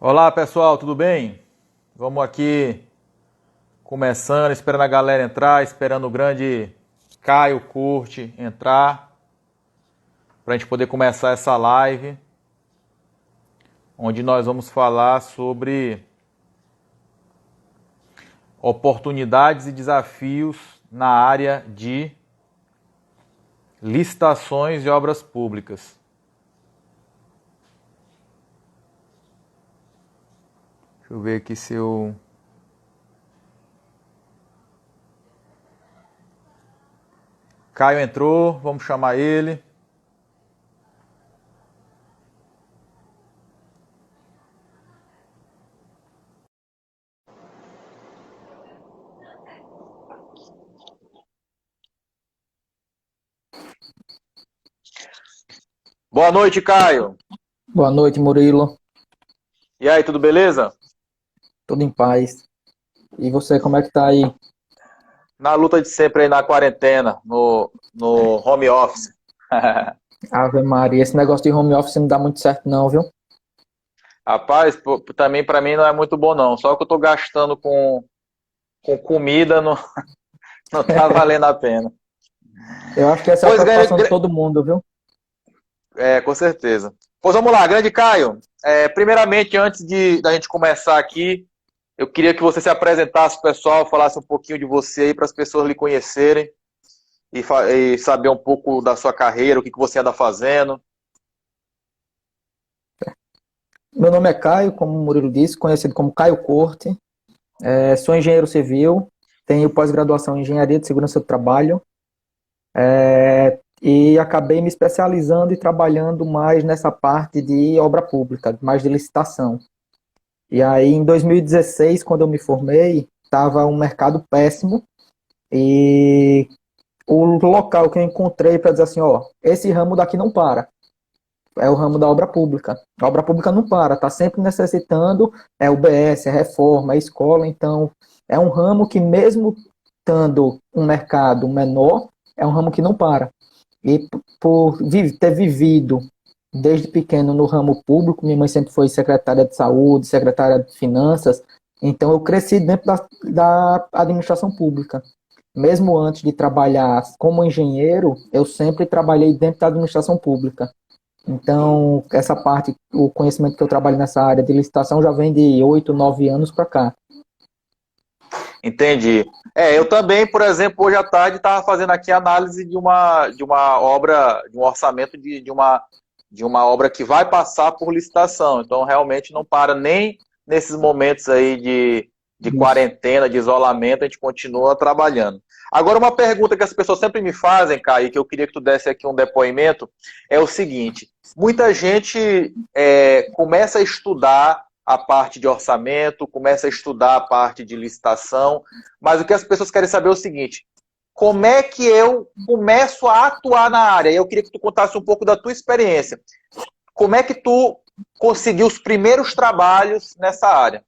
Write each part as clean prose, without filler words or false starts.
Olá pessoal, tudo bem? Vamos aqui começando, esperando a galera entrar, esperando o grande Caio Curte entrar, para a gente poder começar essa live, onde nós vamos falar sobre oportunidades e desafios na área de licitações de obras públicas. Deixa eu ver aqui se eu... Caio entrou, vamos chamar ele. Boa noite, Caio. Boa noite, Murilo. E aí, tudo beleza? Tudo em paz. E você, como é que tá aí? Na luta de sempre aí na quarentena, no home office. Ave Maria, esse negócio de home office não dá muito certo não, viu? Rapaz, também para mim não é muito bom não. Só que eu tô gastando com comida não, não tá valendo a pena. Eu acho que essa é a Pois, preocupação de todo mundo, viu? com certeza. Pois vamos lá, grande Caio. Primeiramente, antes da gente começar aqui, eu queria que você se apresentasse, pessoal, falasse um pouquinho de você aí para as pessoas lhe conhecerem e saber um pouco da sua carreira, o que você anda fazendo. Meu nome é Caio, como o Murilo disse, conhecido como Caio Corte. Sou engenheiro civil, tenho pós-graduação em Engenharia de Segurança do Trabalho, e acabei me especializando e trabalhando mais nessa parte de obra pública, mais de licitação. E aí, em 2016, quando eu me formei, estava um mercado péssimo e o local que eu encontrei para dizer assim, ó, esse ramo daqui não para. É o ramo da obra pública. A obra pública não para, está sempre necessitando, é UBS, é reforma, é escola, então é um ramo que mesmo estando um mercado menor, é um ramo que não para. E por ter vivido desde pequeno no ramo público, minha mãe sempre foi secretária de saúde, secretária de finanças, então eu cresci dentro da administração pública. Mesmo antes de trabalhar como engenheiro, eu sempre trabalhei dentro da administração pública. Então, essa parte, o conhecimento que eu trabalho nessa área de licitação já vem de 8, 9 anos para cá. Entendi. Eu também, por exemplo, hoje à tarde estava fazendo aqui análise de uma obra, de um orçamento de uma obra que vai passar por licitação. Então, realmente não para nem nesses momentos aí de Isso. quarentena, de isolamento, a gente continua trabalhando. Agora, uma pergunta que as pessoas sempre me fazem, Caio, e que eu queria que tu desse aqui um depoimento, é o seguinte: muita gente começa a estudar a parte de orçamento, começa a estudar a parte de licitação, mas o que as pessoas querem saber é o seguinte: como é que eu começo a atuar na área? E eu queria que tu contasse um pouco da tua experiência. Como é que tu conseguiu os primeiros trabalhos nessa área?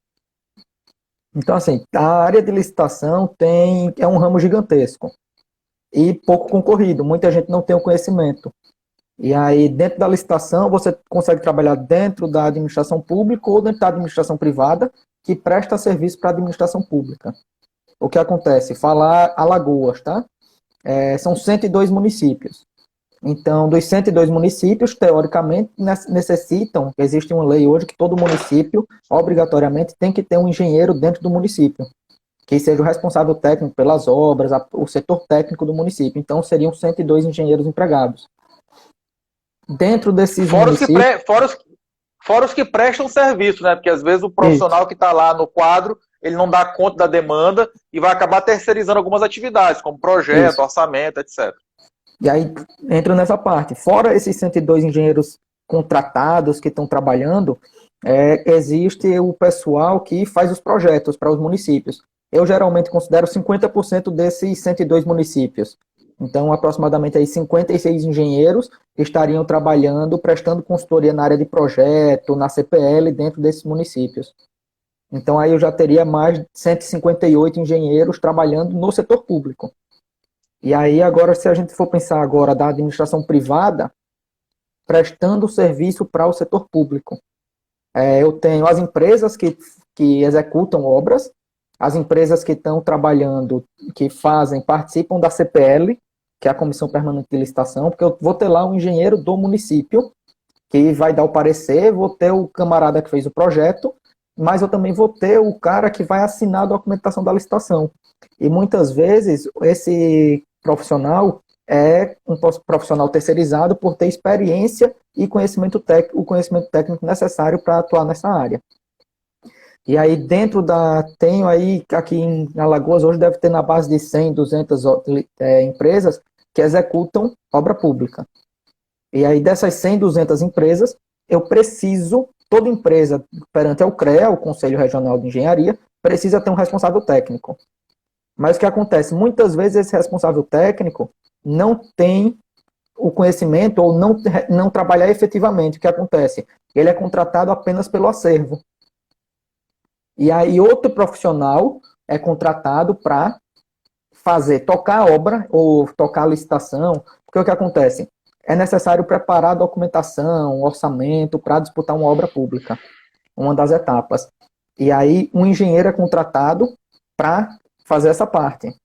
Então, assim, a área de licitação é um ramo gigantesco e pouco concorrido. Muita gente não tem o conhecimento. E aí, dentro da licitação, você consegue trabalhar dentro da administração pública ou dentro da administração privada, que presta serviço para a administração pública. O que acontece? Falar Alagoas, tá? São 102 municípios. Então, dos 102 municípios, teoricamente, necessitam, existe uma lei hoje que todo município, obrigatoriamente, tem que ter um engenheiro dentro do município, que seja o responsável técnico pelas obras, o setor técnico do município. Então, seriam 102 engenheiros empregados. Dentro desses Fora os que, municípios, pre... fora os que prestam serviço, né? Porque às vezes o isso. profissional que está lá no quadro, ele não dá conta da demanda e vai acabar terceirizando algumas atividades, como projeto, Isso. orçamento, etc. E aí entra nessa parte. Fora esses 102 engenheiros contratados que estão trabalhando, existe o pessoal que faz os projetos para os municípios. Eu geralmente considero 50% desses 102 municípios. Então, aproximadamente aí 56 engenheiros estariam trabalhando, prestando consultoria na área de projeto, na CPL, dentro desses municípios. Então, aí eu já teria mais de 158 engenheiros trabalhando no setor público. E aí, agora, se a gente for pensar agora da administração privada, prestando serviço para o setor público. Eu tenho as empresas que executam obras, as empresas que estão trabalhando, que fazem, participam da CPL, que é a Comissão Permanente de Licitação, porque eu vou ter lá um engenheiro do município que vai dar o parecer, vou ter o camarada que fez o projeto, mas eu também vou ter o cara que vai assinar a documentação da licitação. E muitas vezes esse profissional é um profissional terceirizado por ter experiência e o conhecimento técnico necessário para atuar nessa área. E aí tenho aí, aqui em Alagoas, hoje deve ter na base de 100, 200 empresas que executam obra pública. E aí dessas 100, 200 empresas, toda empresa perante o CREA, o Conselho Regional de Engenharia, precisa ter um responsável técnico. Mas o que acontece? Muitas vezes esse responsável técnico não tem o conhecimento ou não trabalhar efetivamente. O que acontece? Ele é contratado apenas pelo acervo. E aí outro profissional é contratado para tocar a obra ou tocar a licitação. Porque o que acontece? É necessário preparar a documentação, orçamento para disputar uma obra pública, uma das etapas. E aí um engenheiro é contratado para fazer essa parte.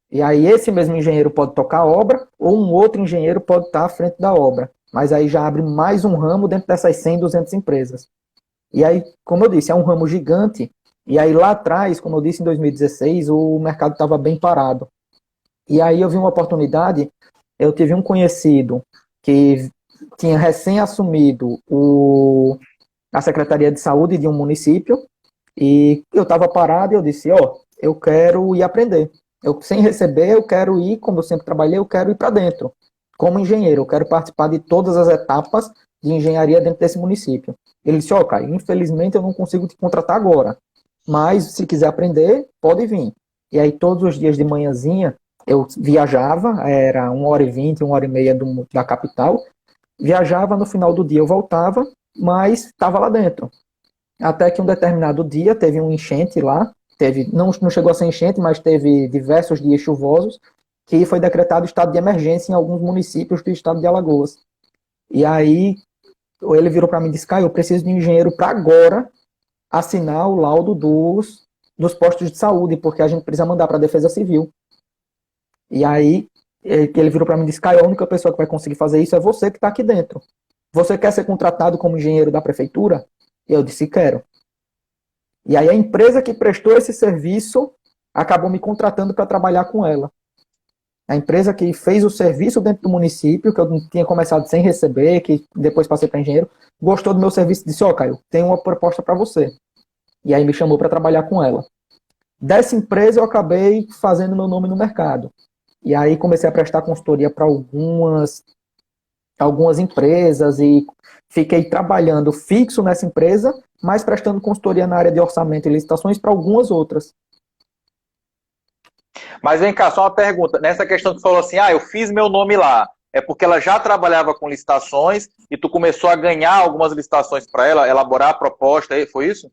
E aí esse mesmo engenheiro pode tocar a obra ou um outro engenheiro pode estar à frente da obra. Mas aí já abre mais um ramo dentro dessas 100, 200 empresas. E aí, como eu disse, é um ramo gigante. E aí lá atrás, como eu disse, em 2016, o mercado estava bem parado. E aí eu vi uma oportunidade, eu tive um conhecido que tinha recém assumido a Secretaria de Saúde de um município, e eu estava parado e eu disse, eu quero ir aprender. Sem receber, eu quero ir, como eu sempre trabalhei, eu quero ir para dentro. Como engenheiro, eu quero participar de todas as etapas de engenharia dentro desse município. Ele disse, Caio, infelizmente eu não consigo te contratar agora, mas se quiser aprender, pode vir. E aí todos os dias de manhãzinha, eu viajava, era 1h20, 1h30 da capital, viajava, no final do dia eu voltava, mas estava lá dentro. Até que um determinado dia teve um enchente lá, não chegou a ser enchente, mas teve diversos dias chuvosos, que foi decretado estado de emergência em alguns municípios do estado de Alagoas. E aí ele virou para mim e disse, Caio, eu preciso de um engenheiro para agora assinar o laudo dos postos de saúde, porque a gente precisa mandar para a Defesa Civil. E aí ele virou para mim e disse, Caio, a única pessoa que vai conseguir fazer isso é você que está aqui dentro. Você quer ser contratado como engenheiro da prefeitura? E eu disse, quero. E aí a empresa que prestou esse serviço acabou me contratando para trabalhar com ela. A empresa que fez o serviço dentro do município, que eu tinha começado sem receber, que depois passei para engenheiro, gostou do meu serviço e disse, Caio, tem uma proposta para você. E aí me chamou para trabalhar com ela. Dessa empresa eu acabei fazendo meu nome no mercado. E aí comecei a prestar consultoria para algumas empresas e fiquei trabalhando fixo nessa empresa, mas prestando consultoria na área de orçamento e licitações para algumas outras. Mas vem cá, só uma pergunta. Nessa questão que tu falou assim, eu fiz meu nome lá, é porque ela já trabalhava com licitações e tu começou a ganhar algumas licitações para ela, elaborar a proposta, foi isso?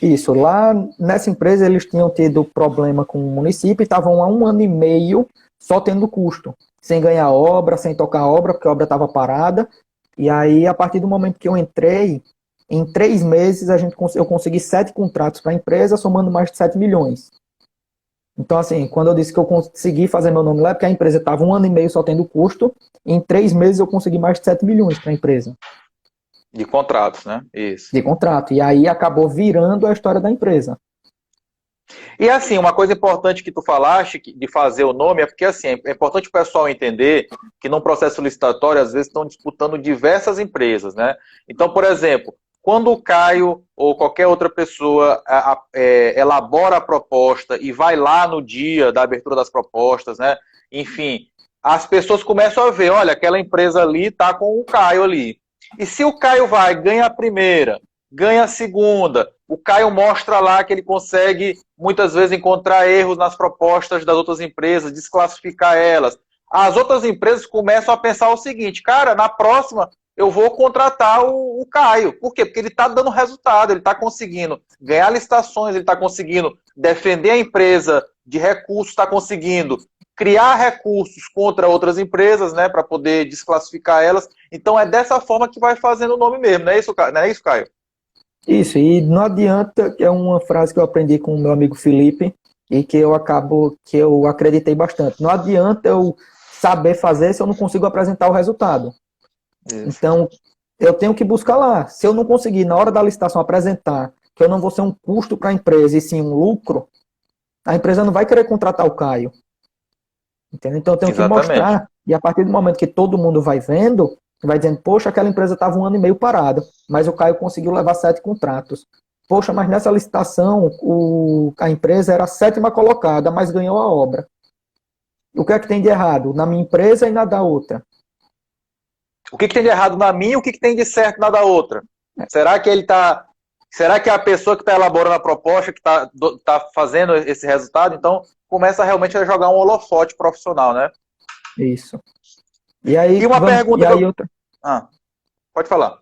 Isso, lá nessa empresa eles tinham tido problema com o município e estavam há 1 ano e meio só tendo custo, sem ganhar obra, sem tocar obra, porque a obra estava parada. E aí, a partir do momento que eu entrei, em 3 meses eu consegui 7 contratos para a empresa, somando mais de 7 milhões. Então, assim, quando eu disse que eu consegui fazer meu nome lá, é porque a empresa estava 1 ano e meio só tendo custo, em 3 meses eu consegui mais de 7 milhões para a empresa. De contratos, né? Isso. De contrato. E aí acabou virando a história da empresa. E assim, uma coisa importante que tu falaste de fazer o nome é porque assim, é importante o pessoal entender que num processo licitatório, às vezes estão disputando diversas empresas, né? Então, por exemplo, quando o Caio ou qualquer outra pessoa elabora a proposta e vai lá no dia da abertura das propostas, né? Enfim, as pessoas começam a ver, olha, aquela empresa ali está com o Caio ali. E se o Caio vai, ganha a primeira, ganha a segunda, o Caio mostra lá que ele consegue, muitas vezes, encontrar erros nas propostas das outras empresas, desclassificar elas. As outras empresas começam a pensar o seguinte, cara, na próxima eu vou contratar o Caio. Por quê? Porque ele está dando resultado, ele está conseguindo ganhar licitações, ele está conseguindo defender a empresa de recursos, está conseguindo criar recursos contra outras empresas, né, para poder desclassificar elas. Então é dessa forma que vai fazendo o nome mesmo, não é isso, Caio? Isso, e não adianta, que é uma frase que eu aprendi com o meu amigo Felipe, e que eu acreditei bastante. Não adianta eu saber fazer se eu não consigo apresentar o resultado. Isso. Então, eu tenho que buscar lá. Se eu não conseguir, na hora da licitação, apresentar que eu não vou ser um custo para a empresa e sim um lucro, a empresa não vai querer contratar o Caio. Entendeu? Então, eu tenho que Exatamente. mostrar, e a partir do momento que todo mundo vai vendo, vai dizendo, poxa, aquela empresa estava 1 ano e meio parada, mas o Caio conseguiu levar 7 contratos. Poxa, mas nessa licitação a empresa era a 7ª colocada, mas ganhou a obra. O que é que tem de errado? Na minha empresa e na da outra. O que tem de errado na minha e o que tem de certo na da outra? Será que ele tá. Será que é a pessoa que está elaborando a proposta que tá fazendo esse resultado? Então, começa realmente a jogar um holofote profissional, né? Isso. E aí, E uma e pergunta que aí eu. outra, Ah, pode falar.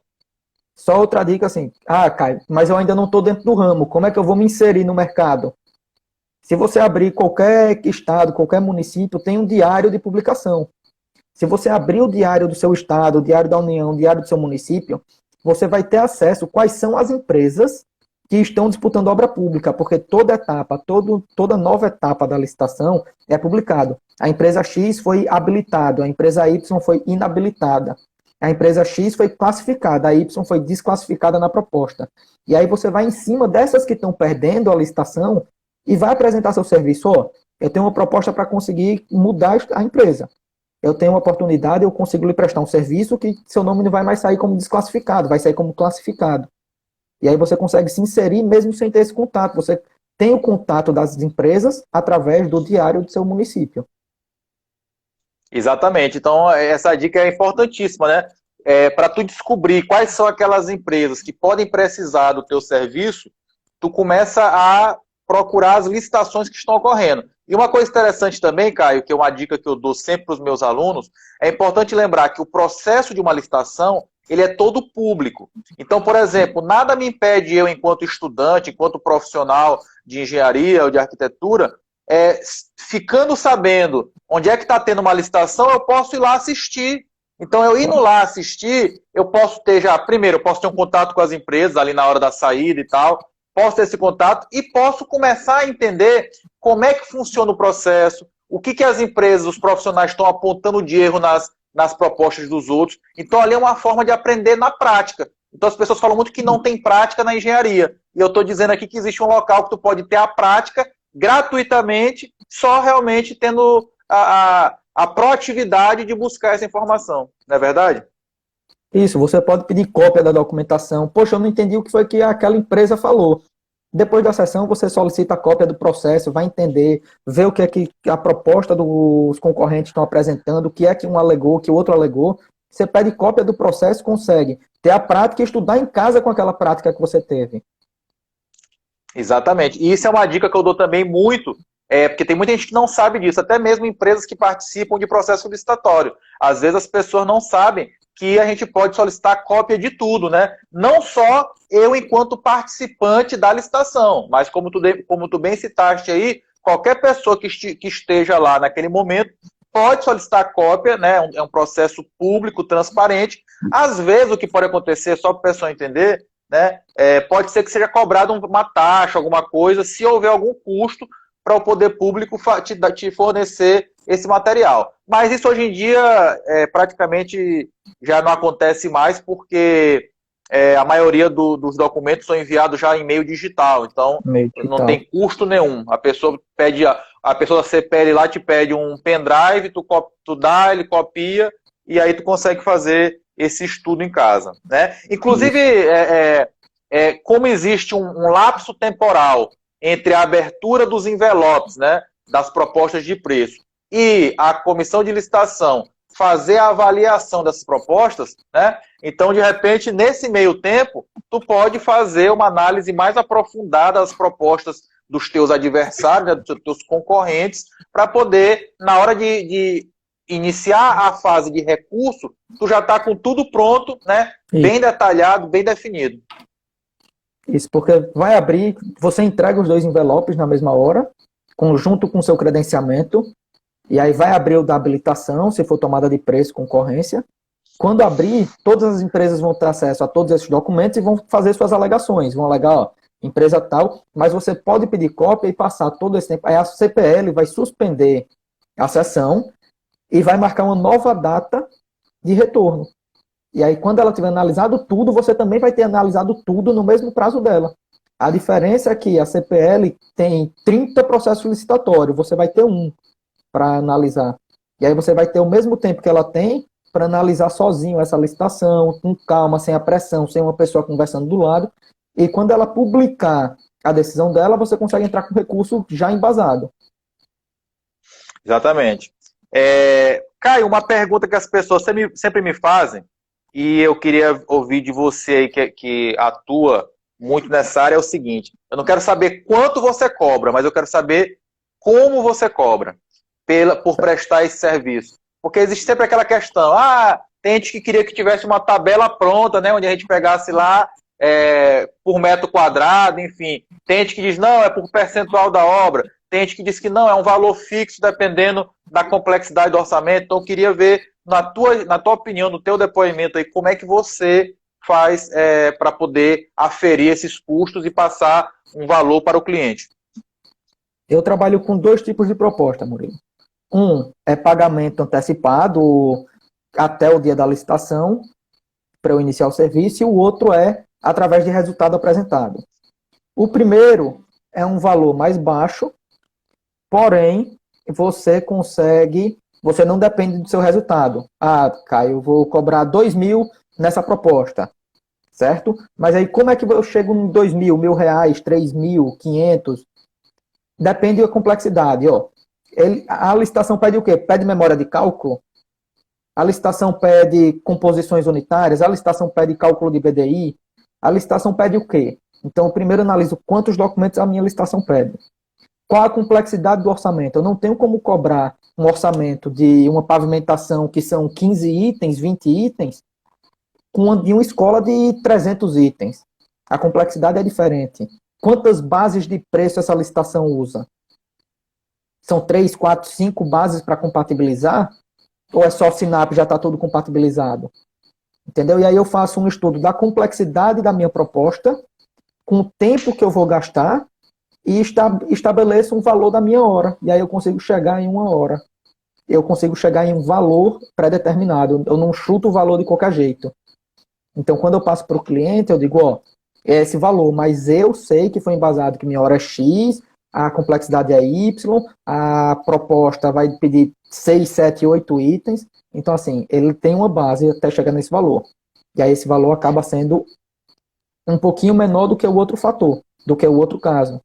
só outra dica assim, Caio, mas eu ainda não estou dentro do ramo, como é que eu vou me inserir no mercado? Se você abrir qualquer estado, qualquer município, tem um diário de publicação. Se você abrir o diário do seu estado, o diário da União, o diário do seu município, você vai ter acesso a quais são as empresas que estão disputando obra pública, porque toda etapa, toda nova etapa da licitação é publicado. A empresa X foi habilitada, a empresa Y foi inabilitada. A empresa X foi classificada, a Y foi desclassificada na proposta. E aí você vai em cima dessas que estão perdendo a licitação e vai apresentar seu serviço. Ó, eu tenho uma proposta para conseguir mudar a empresa. Eu tenho uma oportunidade, eu consigo lhe prestar um serviço que seu nome não vai mais sair como desclassificado, vai sair como classificado. E aí você consegue se inserir mesmo sem ter esse contato. Você tem o contato das empresas através do diário do seu município. Exatamente. Então, essa dica é importantíssima, né? Para tu descobrir quais são aquelas empresas que podem precisar do teu serviço, tu começa a procurar as licitações que estão ocorrendo. E uma coisa interessante também, Caio, que é uma dica que eu dou sempre para os meus alunos, é importante lembrar que o processo de uma licitação, ele é todo público. Então, por exemplo, nada me impede eu, enquanto estudante, enquanto profissional de engenharia ou de arquitetura, ficando sabendo onde é que está tendo uma licitação, eu posso ir lá assistir. Então, eu indo lá assistir, eu posso ter já, primeiro, eu posso ter um contato com as empresas ali na hora da saída e tal, posso ter esse contato e posso começar a entender como é que funciona o processo, o que as empresas, os profissionais estão apontando de erro nas propostas dos outros. Então, ali é uma forma de aprender na prática. Então, as pessoas falam muito que não tem prática na engenharia. E eu estou dizendo aqui que existe um local que tu pode ter a prática gratuitamente, só realmente tendo a proatividade de buscar essa informação. Não é verdade? Isso, você pode pedir cópia da documentação. Poxa, eu não entendi o que foi que aquela empresa falou. Depois da sessão, você solicita a cópia do processo, vai entender, ver o que é que a proposta dos concorrentes estão apresentando, o que é que um alegou, o que o outro alegou. Você pede cópia do processo, consegue ter a prática e estudar em casa com aquela prática que você teve. Exatamente. E isso é uma dica que eu dou também muito, porque tem muita gente que não sabe disso, até mesmo empresas que participam de processo licitatório. Às vezes as pessoas não sabem que a gente pode solicitar cópia de tudo, né? Não só eu enquanto participante da licitação, mas como tu bem citaste aí, qualquer pessoa que esteja lá naquele momento pode solicitar cópia, né? É um processo público, transparente. Às vezes o que pode acontecer, só para o pessoal entender, né? Pode ser que seja cobrado uma taxa, alguma coisa, se houver algum custo para o poder público te fornecer esse material. Mas isso hoje em dia praticamente já não acontece mais, porque a maioria dos documentos são enviados já em meio digital, então Meio não digital. tem custo nenhum. A pessoa pede, a pessoa da CPL lá te pede um pendrive, tu dá, ele copia, e aí tu consegue fazer esse estudo em casa, né? Inclusive, Isso. como existe um lapso temporal entre a abertura dos envelopes, né, das propostas de preço, e a comissão de licitação fazer a avaliação dessas propostas, né? Então, de repente, nesse meio tempo, tu pode fazer uma análise mais aprofundada das propostas dos teus adversários, né, dos teus concorrentes, para poder, na hora de iniciar a fase de recurso, tu já está com tudo pronto, né? Bem detalhado, bem definido. Isso, porque vai abrir, você entrega os 2 envelopes na mesma hora, junto com o seu credenciamento, e aí vai abrir o da habilitação, se for tomada de preço, concorrência, Quando abrir, todas as empresas vão ter acesso a todos esses documentos e vão fazer suas alegações. Vão alegar, ó, empresa tal, mas você pode pedir cópia e passar todo esse tempo. Aí a CPL vai suspender a sessão e vai marcar uma nova data de retorno. E aí, quando ela tiver analisado tudo, você também vai ter analisado tudo no mesmo prazo dela. A diferença é que a CPL tem 30 processos licitatórios, você vai ter um para analisar. E aí você vai ter o mesmo tempo que ela tem para analisar sozinho essa licitação, com calma, sem a pressão, sem uma pessoa conversando do lado. E quando ela publicar a decisão dela, você consegue entrar com recurso já embasado. Exatamente. Caio, uma pergunta que as pessoas sempre me fazem, e eu queria ouvir de você aí que atua muito nessa área, é o seguinte: eu não quero saber quanto você cobra, mas eu quero saber como você cobra por prestar esse serviço. Porque existe sempre aquela questão, tem gente que queria que tivesse uma tabela pronta, né, onde a gente pegasse lá por metro quadrado, enfim. Tem gente que diz, não, é por percentual da obra. Tem gente que diz que não, é um valor fixo, dependendo da complexidade do orçamento. Então, eu queria ver, na tua opinião, no teu depoimento aí, como é que você faz para poder aferir esses custos e passar um valor para o cliente. Eu trabalho com 2 tipos de proposta, Murilo. Um é pagamento antecipado até o dia da licitação, para eu iniciar o serviço, e o outro é através de resultado apresentado. O primeiro é um valor mais baixo, porém, você não depende do seu resultado. Caio, eu vou cobrar 2.000 nessa proposta, certo? Mas aí como é que eu chego em 2.000, R$ 1.000, 3.500? Depende da complexidade, ó. A licitação pede o quê? Pede memória de cálculo? A licitação pede composições unitárias? A licitação pede cálculo de BDI? A licitação pede o quê? Então, eu primeiro analiso quantos documentos a minha licitação pede. Qual a complexidade do orçamento? Eu não tenho como cobrar um orçamento de uma pavimentação que são 15 itens, 20 itens, de uma escola de 300 itens. A complexidade é diferente. Quantas bases de preço essa licitação usa? São 3, 4, 5 bases para compatibilizar? Ou é só o SINAP e já está tudo compatibilizado? Entendeu? E aí eu faço um estudo da complexidade da minha proposta, com o tempo que eu vou gastar, e estabeleço um valor da minha hora. E aí eu consigo chegar em 1 hora. Eu consigo chegar em um valor pré-determinado. Eu não chuto o valor de qualquer jeito. Então, quando eu passo para o cliente, eu digo, ó, é esse valor, mas eu sei que foi embasado que minha hora é X, a complexidade é Y, a proposta vai pedir 6, 7, 8 itens. Então, assim, ele tem uma base até chegar nesse valor. E aí esse valor acaba sendo um pouquinho menor do que o outro fator, do que o outro caso.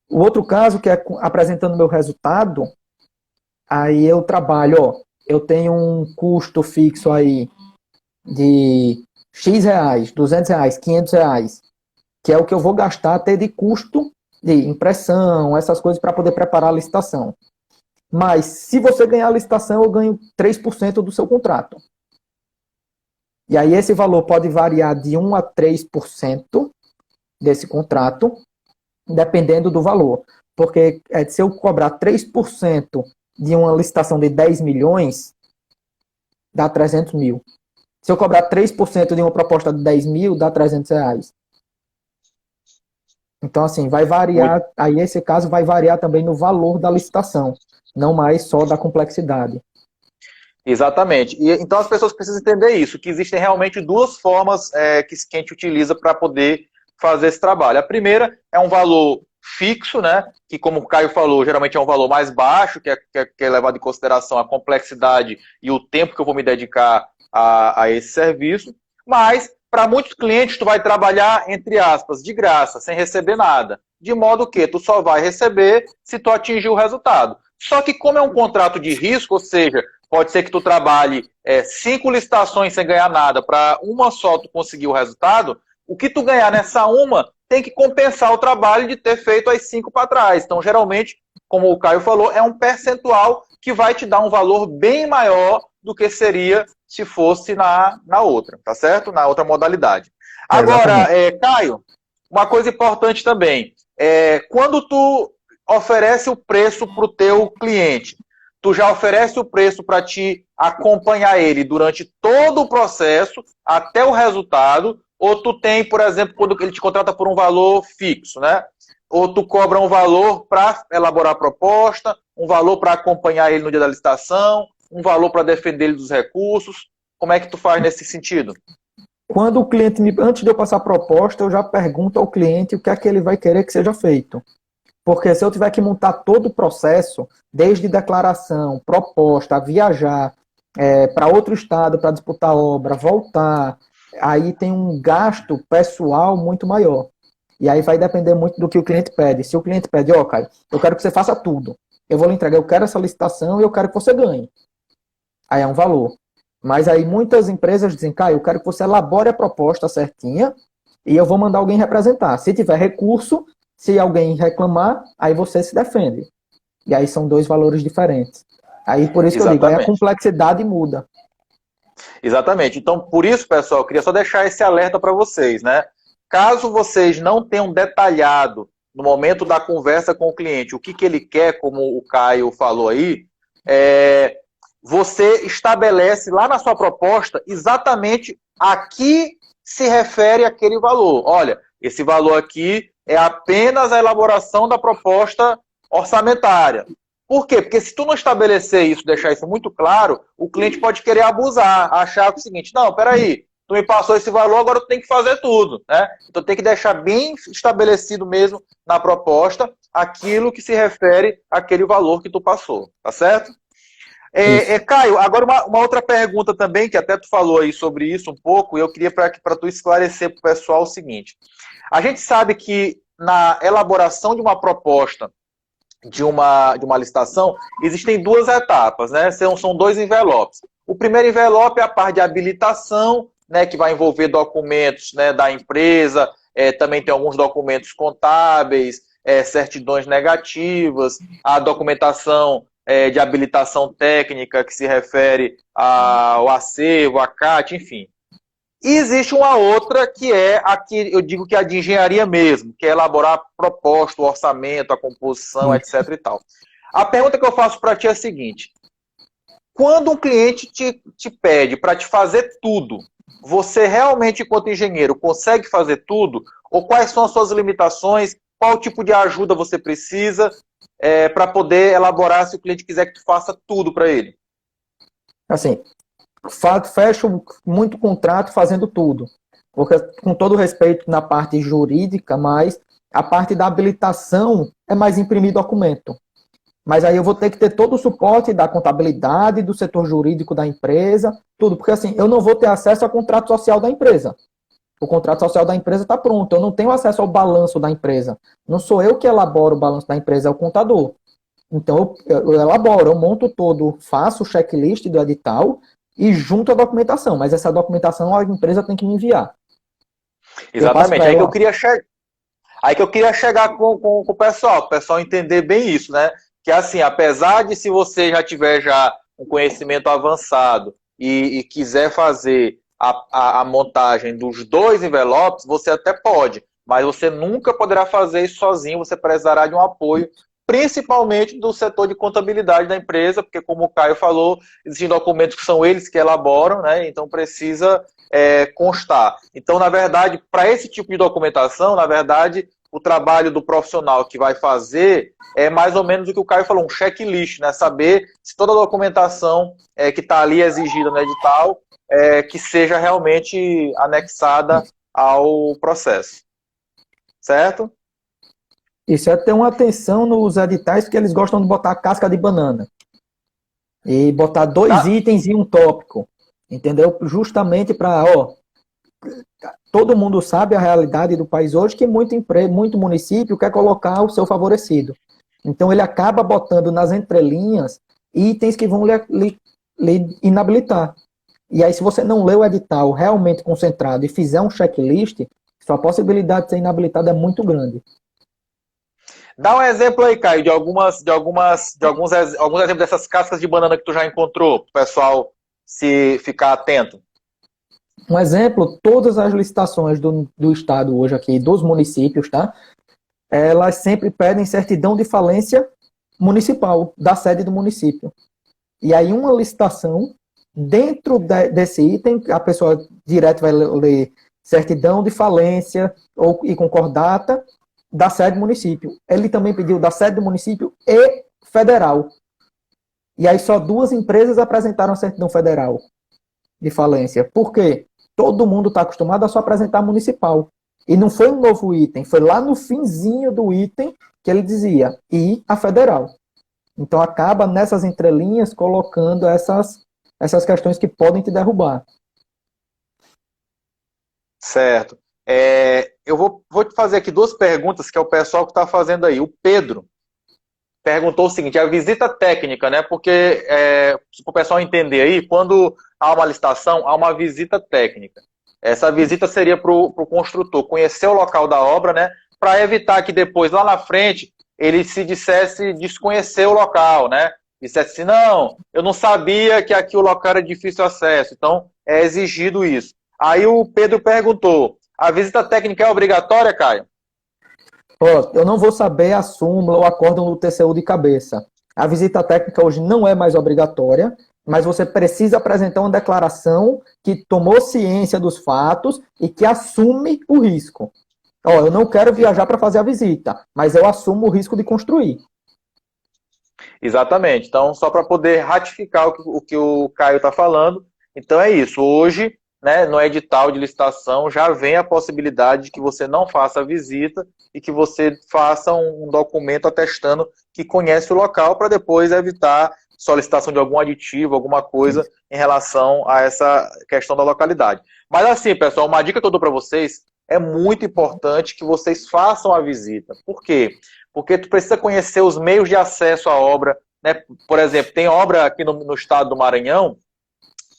O outro caso, que é apresentando meu resultado, aí eu trabalho, ó, eu tenho um custo fixo aí de X reais, R$ 200, R$ 500, que é o que eu vou gastar até de custo de impressão, essas coisas para poder preparar a licitação. Mas se você ganhar a licitação, eu ganho 3% do seu contrato. E aí esse valor pode variar de 1 a 3% desse contrato, dependendo do valor. Porque se eu cobrar 3% de uma licitação de 10 milhões, dá 300 mil. Se eu cobrar 3% de uma proposta de 10 mil, dá R$ 300. Então, assim, vai variar, aí esse caso vai variar também no valor da licitação, não mais só da complexidade. Exatamente. E, então as pessoas precisam entender isso, que existem realmente 2 formas que a gente utiliza para poder fazer esse trabalho. A primeira é um valor fixo, né, que como o Caio falou, geralmente é um valor mais baixo, que é levado em consideração a complexidade e o tempo que eu vou me dedicar a esse serviço, mas para muitos clientes tu vai trabalhar, entre aspas, de graça, sem receber nada, de modo que tu só vai receber se tu atingir o resultado. Só que como é um contrato de risco, ou seja, pode ser que tu trabalhe 5 licitações sem ganhar nada, para uma só tu conseguir o resultado, o que tu ganhar nessa uma tem que compensar o trabalho de ter feito as 5 para trás. Então, geralmente, como o Caio falou, é um percentual que vai te dar um valor bem maior do que seria se fosse na outra, tá certo? Na outra modalidade. Agora, Caio, uma coisa importante também, quando tu oferece o preço para o teu cliente, tu já oferece o preço para te acompanhar ele durante todo o processo, até o resultado, ou tu tem, por exemplo, quando ele te contrata por um valor fixo, né? Ou tu cobra um valor para elaborar a proposta, um valor para acompanhar ele no dia da licitação, um valor para defender ele dos recursos. Como é que tu faz nesse sentido? Quando o cliente antes de eu passar a proposta, eu já pergunto ao cliente o que é que ele vai querer que seja feito. Porque se eu tiver que montar todo o processo, desde declaração, proposta, viajar para outro estado para disputar a obra, voltar, aí tem um gasto pessoal muito maior. E aí vai depender muito do que o cliente pede. Se o cliente pede, Caio, eu quero que você faça tudo. Eu vou lhe entregar, eu quero essa licitação e eu quero que você ganhe. Aí é um valor. Mas aí muitas empresas dizem, Caio, eu quero que você elabore a proposta certinha e eu vou mandar alguém representar. Se tiver recurso, se alguém reclamar, aí você se defende. E aí são dois valores diferentes. Aí por isso que eu digo, aí a complexidade muda. Exatamente. Então, por isso, pessoal, eu queria só deixar esse alerta para vocês, né? Caso vocês não tenham detalhado no momento da conversa com o cliente o que ele quer, como o Caio falou aí, você estabelece lá na sua proposta exatamente a que se refere aquele valor. Olha, esse valor aqui é apenas a elaboração da proposta orçamentária. Por quê? Porque se tu não estabelecer isso, deixar isso muito claro, o cliente pode querer abusar, achar o seguinte, não, peraí, tu me passou esse valor, agora tu tem que fazer tudo, né? Então tem que deixar bem estabelecido mesmo na proposta aquilo que se refere àquele valor que tu passou, tá certo? Caio, agora uma outra pergunta também, que até tu falou aí sobre isso um pouco, e eu queria para tu esclarecer para o pessoal o seguinte. A gente sabe que na elaboração de uma proposta, de uma licitação, existem duas etapas, né? São dois envelopes. O primeiro envelope é a parte de habilitação, né, que vai envolver documentos, né, da empresa, também tem alguns documentos contábeis, certidões negativas, a documentação de habilitação técnica que se refere ao acervo, à CAT, enfim. E existe uma outra que é a que eu digo que é a de engenharia mesmo, que é elaborar a proposta, o orçamento, a composição, etc. e tal. A pergunta que eu faço para ti é a seguinte: quando um cliente te pede para te fazer tudo, você realmente, enquanto engenheiro, consegue fazer tudo? Ou quais são as suas limitações? Qual tipo de ajuda você precisa para poder elaborar se o cliente quiser que tu faça tudo para ele? Assim, fecho muito contrato fazendo tudo. Porque, com todo respeito na parte jurídica, mas a parte da habilitação é mais imprimir documento. Mas aí eu vou ter que ter todo o suporte da contabilidade, do setor jurídico da empresa, tudo. Porque assim, eu não vou ter acesso ao contrato social da empresa. O contrato social da empresa está pronto. Eu não tenho acesso ao balanço da empresa. Não sou eu que elaboro o balanço da empresa, é o contador. Então eu elaboro, eu monto todo, faço o checklist do edital e junto a documentação. Mas essa documentação a empresa tem que me enviar. Exatamente. Aí que eu queria chegar com o pessoal entender bem isso, né? Que assim, apesar de se você já tiver já um conhecimento avançado e quiser fazer a montagem dos dois envelopes, você até pode, mas você nunca poderá fazer isso sozinho, você precisará de um apoio, principalmente do setor de contabilidade da empresa, porque como o Caio falou, existem documentos que são eles que elaboram, né? Então precisa constar. Então, na verdade, para esse tipo de documentação, na verdade, o trabalho do profissional que vai fazer é mais ou menos o que o Caio falou, um checklist, né? Saber se toda a documentação que está ali exigida no edital que seja realmente anexada ao processo. Certo? Isso é ter uma atenção nos editais, que eles gostam de botar casca de banana. E botar dois itens e um tópico. Entendeu? Justamente para, todo mundo sabe a realidade do país hoje, que muito município quer colocar o seu favorecido. Então ele acaba botando nas entrelinhas itens que vão lhe inabilitar. E aí, se você não lê o edital realmente concentrado e fizer um checklist, sua possibilidade de ser inabilitado é muito grande. Dá um exemplo aí, Caio, de alguns exemplos dessas cascas de banana que tu já encontrou, para o pessoal se ficar atento. Um exemplo, todas as licitações do estado hoje aqui, dos municípios, tá? Elas sempre pedem certidão de falência municipal, da sede do município. E aí uma licitação, dentro desse item, a pessoa direto vai ler certidão de falência e concordata da sede do município. Ele também pediu da sede do município e federal. E aí só 2 empresas apresentaram a certidão federal de falência. Por quê? Todo mundo está acostumado a só apresentar a municipal. E não foi um novo item, foi lá no finzinho do item que ele dizia, e a federal. Então acaba nessas entrelinhas colocando essas questões que podem te derrubar. Certo. Eu vou te fazer aqui 2 perguntas que é o pessoal que está fazendo aí. O Pedro perguntou o seguinte, a visita técnica, né? Porque, para o pessoal entender aí, quando há uma licitação, há uma visita técnica. Essa visita seria para o construtor conhecer o local da obra, né? Para evitar que depois, lá na frente, ele se dissesse desconhecer o local, né? Dissesse assim, não, eu não sabia que aqui o local era de difícil acesso. Então, é exigido isso. Aí o Pedro perguntou, a visita técnica é obrigatória, Caio? Eu não vou saber a súmula ou acórdão do TCU de cabeça. A visita técnica hoje não é mais obrigatória, mas você precisa apresentar uma declaração que tomou ciência dos fatos e que assume o risco. Eu não quero viajar para fazer a visita, mas eu assumo o risco de construir. Exatamente. Então, só para poder ratificar o que o Caio está falando, então é isso. Hoje, né, no edital de licitação já vem a possibilidade de que você não faça a visita e que você faça um documento atestando que conhece o local para depois evitar solicitação de algum aditivo, alguma coisa em relação a essa questão da localidade. Mas assim, pessoal, uma dica que eu dou para vocês, é muito importante que vocês façam a visita. Por quê? Porque tu precisa conhecer os meios de acesso à obra, né? Por exemplo, tem obra aqui no estado do Maranhão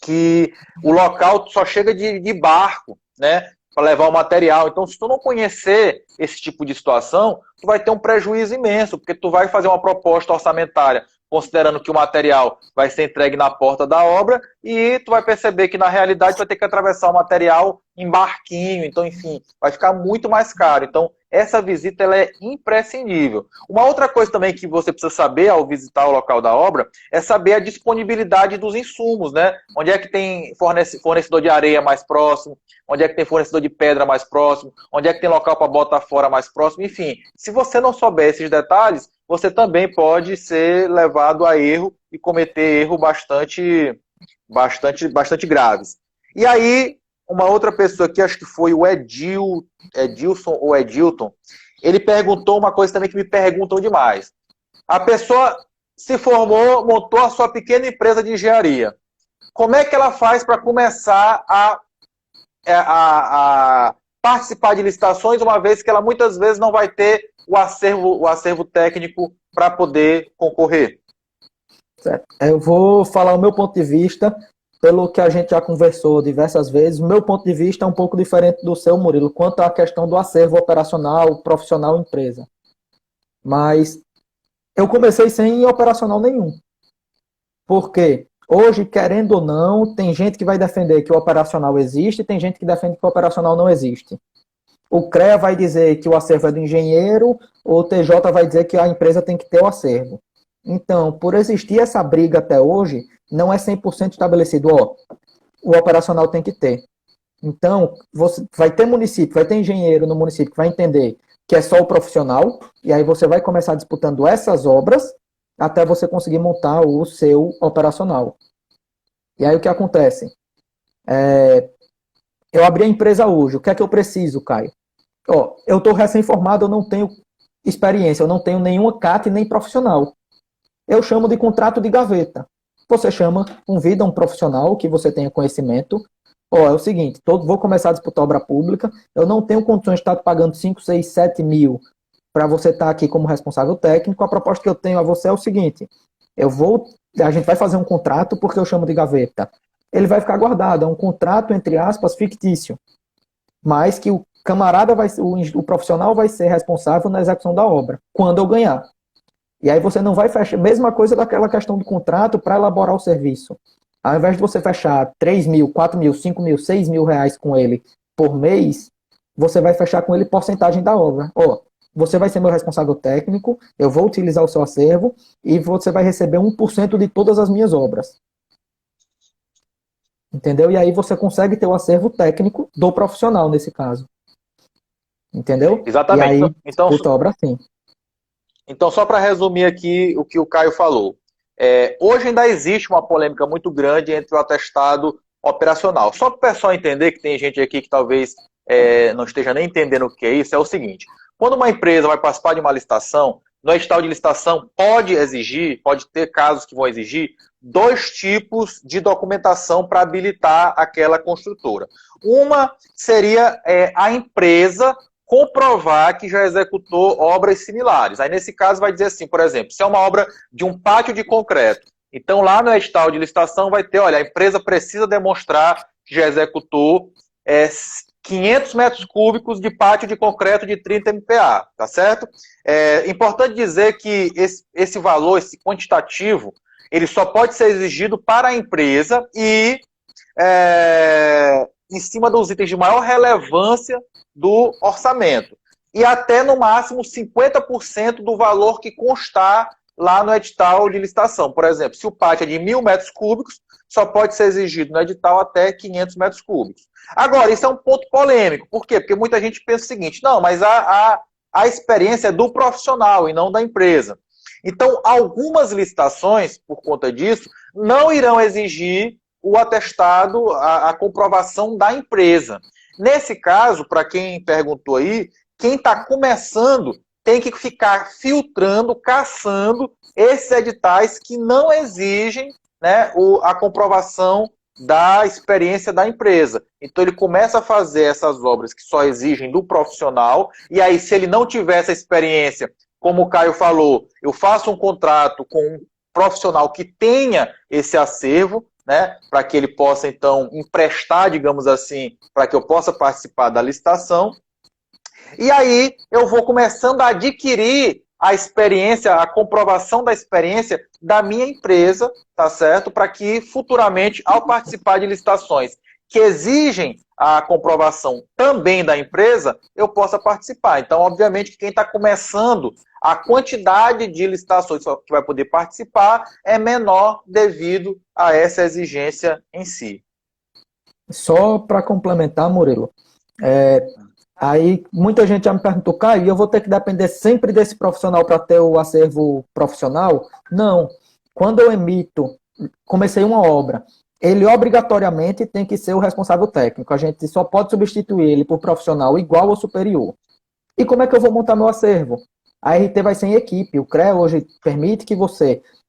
que o local só chega de barco, né, para levar o material. Então, se tu não conhecer esse tipo de situação, tu vai ter um prejuízo imenso, porque tu vai fazer uma proposta orçamentária considerando que o material vai ser entregue na porta da obra e tu vai perceber que, na realidade, tu vai ter que atravessar o material em barquinho. Então, enfim, vai ficar muito mais caro. Então, essa visita ela é imprescindível. Uma outra coisa também que você precisa saber ao visitar o local da obra é saber a disponibilidade dos insumos, né? Onde é que tem fornecedor de areia mais próximo, onde é que tem fornecedor de pedra mais próximo, onde é que tem local para botar fora mais próximo, enfim. Se você não souber esses detalhes, você também pode ser levado a erro e cometer erros bastante graves. E aí, uma outra pessoa aqui, acho que foi o Edilson ou Edilton, ele perguntou uma coisa também que me perguntam demais. A pessoa se formou, montou a sua pequena empresa de engenharia. Como é que ela faz para começar a participar de licitações, uma vez que ela muitas vezes não vai ter o acervo técnico para poder concorrer? Certo. Eu vou falar o meu ponto de vista, pelo que a gente já conversou diversas vezes. O meu ponto de vista é um pouco diferente do seu, Murilo, quanto à questão do acervo operacional, profissional, empresa. Mas eu comecei sem operacional nenhum. Por quê? Hoje, querendo ou não, tem gente que vai defender que o operacional existe e tem gente que defende que o operacional não existe. O CREA vai dizer que o acervo é do engenheiro, o TJ vai dizer que a empresa tem que ter o acervo. Então, por existir essa briga até hoje, não é 100% estabelecido, o operacional tem que ter. Então, você vai ter município, vai ter engenheiro no município que vai entender que é só o profissional, e aí você vai começar disputando essas obras até você conseguir montar o seu operacional. E aí o que acontece? Eu abri a empresa hoje, o que é que eu preciso, Caio? Eu estou recém-formado, eu não tenho experiência, eu não tenho nenhuma CAT nem profissional. Eu chamo de contrato de gaveta. Você convida um profissional que você tenha conhecimento. É o seguinte, vou começar a disputar obra pública, eu não tenho condições de estar pagando 5, 6, 7 mil para você estar aqui como responsável técnico. A proposta que eu tenho a você é o seguinte, a gente vai fazer um contrato, porque eu chamo de gaveta. Ele vai ficar guardado, é um contrato, entre aspas, fictício. Mas que o camarada, o profissional vai ser responsável na execução da obra, quando eu ganhar. E aí você não vai fechar, mesma coisa daquela questão do contrato para elaborar o serviço. Ao invés de você fechar 3 mil, 4 mil, 5 mil, 6 mil reais com ele por mês, você vai fechar com ele porcentagem da obra. você vai ser meu responsável técnico, eu vou utilizar o seu acervo e você vai receber 1% de todas as minhas obras. Entendeu? E aí você consegue ter o acervo técnico do profissional, nesse caso. Entendeu? E Exatamente. aí, Então, disputa a obra sim. então só para resumir aqui o que o Caio falou. Hoje ainda existe uma polêmica muito grande entre o atestado operacional. Só para o pessoal entender, que tem gente aqui que talvez não esteja nem entendendo o que é isso, é o seguinte. Quando uma empresa vai participar de uma licitação, no edital de licitação pode exigir, pode ter casos que vão exigir, dois tipos de documentação para habilitar aquela construtora. Uma seria a empresa comprovar que já executou obras similares. Aí, nesse caso, vai dizer assim, por exemplo, se é uma obra de um pátio de concreto, então lá no edital de licitação vai ter, olha, a empresa precisa demonstrar que já executou 500 metros cúbicos de pátio de concreto de 30 MPa, tá certo? É importante dizer que esse valor, esse quantitativo, ele só pode ser exigido para a empresa e em cima dos itens de maior relevância do orçamento. E até, no máximo, 50% do valor que constar lá no edital de licitação. Por exemplo, se o pátio é de 1.000 metros cúbicos, só pode ser exigido no edital até 500 metros cúbicos. Agora, isso é um ponto polêmico. Por quê? Porque muita gente pensa o seguinte, não, mas a experiência é do profissional e não da empresa. Então, algumas licitações, por conta disso, não irão exigir o atestado, a comprovação da empresa. Nesse caso, para quem perguntou aí, quem está começando tem que ficar filtrando, caçando esses editais que não exigem, né, a comprovação da experiência da empresa. Então ele começa a fazer essas obras que só exigem do profissional, e aí se ele não tiver essa experiência, como o Caio falou, eu faço um contrato com um profissional que tenha esse acervo, né, para que ele possa, então, emprestar, digamos assim, para que eu possa participar da licitação. E aí eu vou começando a adquirir a experiência, a comprovação da experiência da minha empresa, tá certo? Para que futuramente, ao participar de licitações que exigem a comprovação também da empresa, eu possa participar. Então, obviamente, que quem está começando, a quantidade de licitações que vai poder participar é menor devido a essa exigência em si. Só para complementar, Murilo, aí muita gente já me perguntou, Caio, eu vou ter que depender sempre desse profissional para ter o acervo profissional? Não. Quando eu comecei uma obra, ele obrigatoriamente tem que ser o responsável técnico. A gente só pode substituir ele por profissional igual ou superior. E como é que eu vou montar meu acervo? A RT vai ser em equipe. O CREA hoje permite que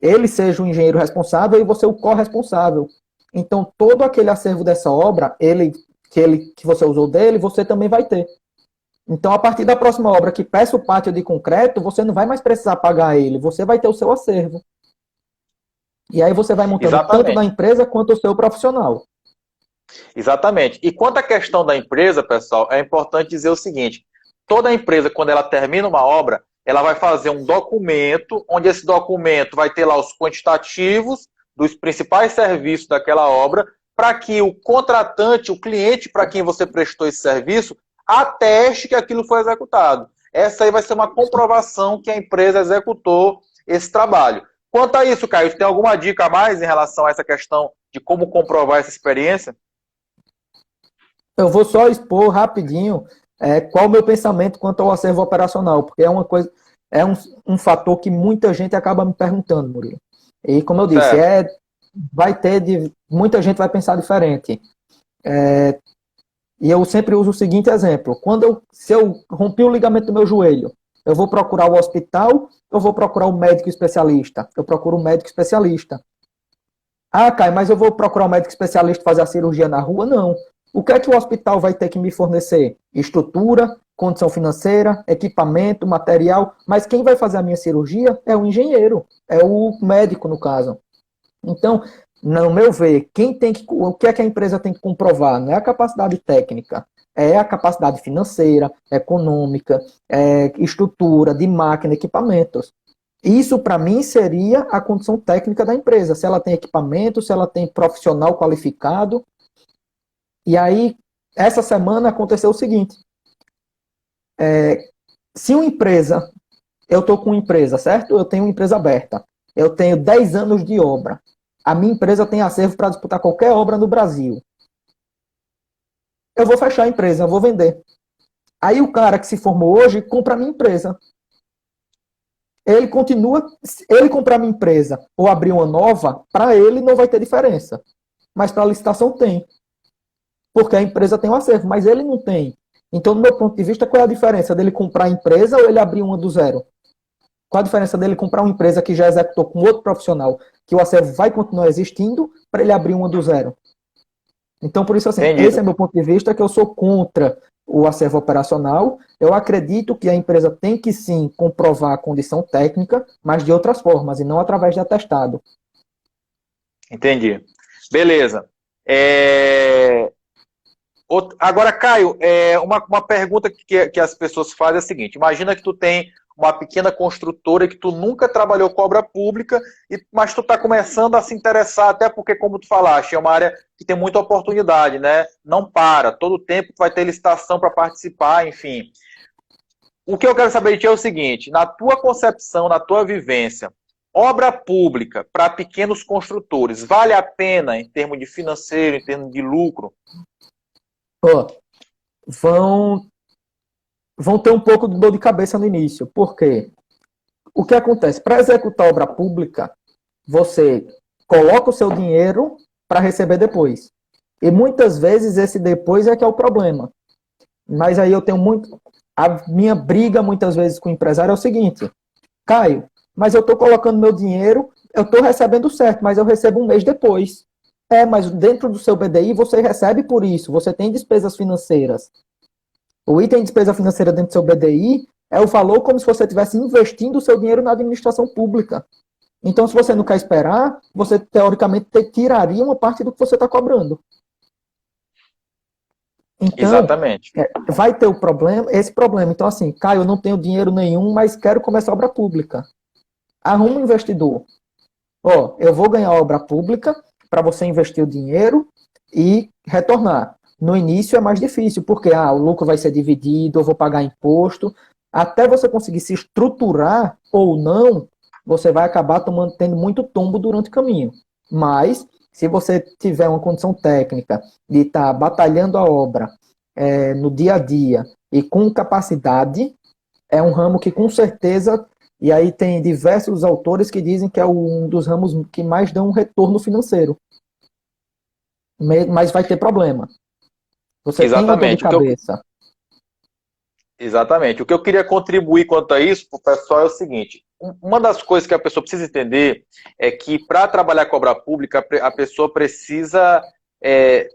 ele seja o engenheiro responsável e você o corresponsável. Então, todo aquele acervo dessa obra, que você usou dele, você também vai ter. Então, a partir da próxima obra que peça o pátio de concreto, você não vai mais precisar pagar ele, você vai ter o seu acervo. E aí você vai montando tanto da empresa quanto o seu profissional. Exatamente. E quanto à questão da empresa, pessoal, é importante dizer o seguinte, toda empresa, quando ela termina uma obra, ela vai fazer um documento, onde esse documento vai ter lá os quantitativos dos principais serviços daquela obra, para que o contratante, o cliente para quem você prestou esse serviço, ateste que aquilo foi executado. Essa aí vai ser uma comprovação que a empresa executou esse trabalho. Quanto a isso, Caio, tem alguma dica a mais em relação a essa questão de como comprovar essa experiência? Eu vou só expor rapidinho qual o meu pensamento quanto ao acervo operacional, porque é um fator que muita gente acaba me perguntando, Murilo. E como eu disse, muita gente vai pensar diferente. E eu sempre uso o seguinte exemplo: se eu rompi o ligamento do meu joelho, eu vou procurar o hospital, eu vou procurar o médico especialista. Eu procuro o médico especialista. Ah, Caio, mas eu vou procurar um médico especialista fazer a cirurgia na rua? Não. O que é que o hospital vai ter que me fornecer? Estrutura, condição financeira, equipamento, material. Mas quem vai fazer a minha cirurgia é o engenheiro, é o médico, no caso. Então, no meu ver, o que é que a empresa tem que comprovar? Não é a capacidade técnica, é a capacidade financeira, econômica, estrutura de máquina, equipamentos. Isso, para mim, seria a condição técnica da empresa. Se ela tem equipamento, se ela tem profissional qualificado. E aí, essa semana aconteceu o seguinte. Se uma empresa, eu estou com uma empresa, certo? Eu tenho uma empresa aberta. Eu tenho 10 anos de obra. A minha empresa tem acervo para disputar qualquer obra no Brasil. Eu vou fechar a empresa, eu vou vender. Aí o cara que se formou hoje compra a minha empresa. Ele continua, ele comprar a minha empresa ou abrir uma nova, para ele não vai ter diferença. Mas para a licitação tem. Porque a empresa tem um acervo, mas ele não tem. Então, do meu ponto de vista, qual é a diferença dele comprar a empresa ou ele abrir uma do zero? Qual a diferença dele comprar uma empresa que já executou com outro profissional, que o acervo vai continuar existindo, para ele abrir uma do zero? Então, por isso, assim, Entendi. esse é meu ponto de vista, que eu sou contra o acervo operacional. Eu acredito que a empresa tem que, sim, comprovar a condição técnica, mas de outras formas, e não através de atestado. Entendi. Beleza. Agora, Caio, uma pergunta que as pessoas fazem é a seguinte: imagina que tu tem uma pequena construtora que tu nunca trabalhou com obra pública, mas tu está começando a se interessar, até porque, como tu falaste, é uma área que tem muita oportunidade, né? Não para, todo tempo tu vai ter licitação para participar, enfim. O que eu quero saber de ti é o seguinte: na tua concepção, na tua vivência, obra pública para pequenos construtores, vale a pena em termos de financeiro, em termos de lucro? Ó, vão ter um pouco de dor de cabeça no início. Por quê? O que acontece? Para executar obra pública, você coloca o seu dinheiro para receber depois. E muitas vezes esse depois é que é o problema. Mas aí eu tenho muito. A minha briga muitas vezes com o empresário é o seguinte: Caio, mas eu estou colocando meu dinheiro, eu estou recebendo certo, mas eu recebo um mês depois. Mas dentro do seu BDI você recebe por isso, você tem despesas financeiras. O item de despesa financeira dentro do seu BDI é o valor como se você estivesse investindo o seu dinheiro na administração pública. Então, se você não quer esperar, você teoricamente tiraria uma parte do que você está cobrando. Então, Exatamente. vai ter esse problema. Então, assim, Caio, eu não tenho dinheiro nenhum, mas quero começar obra pública. Arruma um investidor. Eu vou ganhar obra pública para você investir o dinheiro e retornar. No início é mais difícil, porque o lucro vai ser dividido, eu vou pagar imposto. Até você conseguir se estruturar ou não, você vai acabar tendo muito tombo durante o caminho. Mas, se você tiver uma condição técnica de estar batalhando a obra no dia a dia e com capacidade, é um ramo que com certeza, e aí tem diversos autores que dizem que é um dos ramos que mais dão um retorno financeiro. Mas vai ter problema. Você tem uma dor de cabeça. Exatamente. O que eu queria contribuir quanto a isso para o pessoal é o seguinte: uma das coisas que a pessoa precisa entender é que para trabalhar com obra pública, a pessoa precisa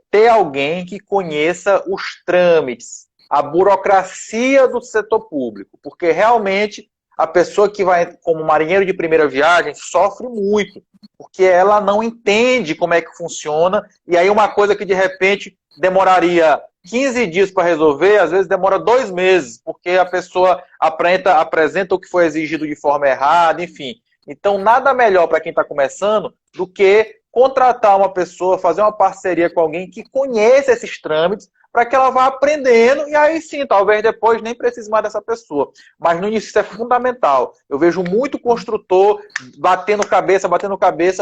ter alguém que conheça os trâmites, a burocracia do setor público, porque realmente a pessoa que vai como marinheiro de primeira viagem sofre muito, porque ela não entende como é que funciona, e aí uma coisa que de repente demoraria 15 dias para resolver, às vezes demora 2 meses, porque a pessoa apresenta o que foi exigido de forma errada, enfim. Então, nada melhor para quem está começando do que contratar uma pessoa, fazer uma parceria com alguém que conheça esses trâmites, para que ela vá aprendendo, e aí sim, talvez depois nem precise mais dessa pessoa. Mas no início isso é fundamental. Eu vejo muito construtor batendo cabeça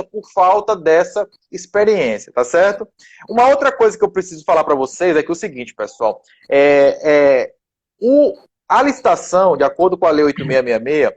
por falta dessa experiência, tá certo? Uma outra coisa que eu preciso falar para vocês é que é o seguinte, pessoal, a licitação, de acordo com a Lei 8666,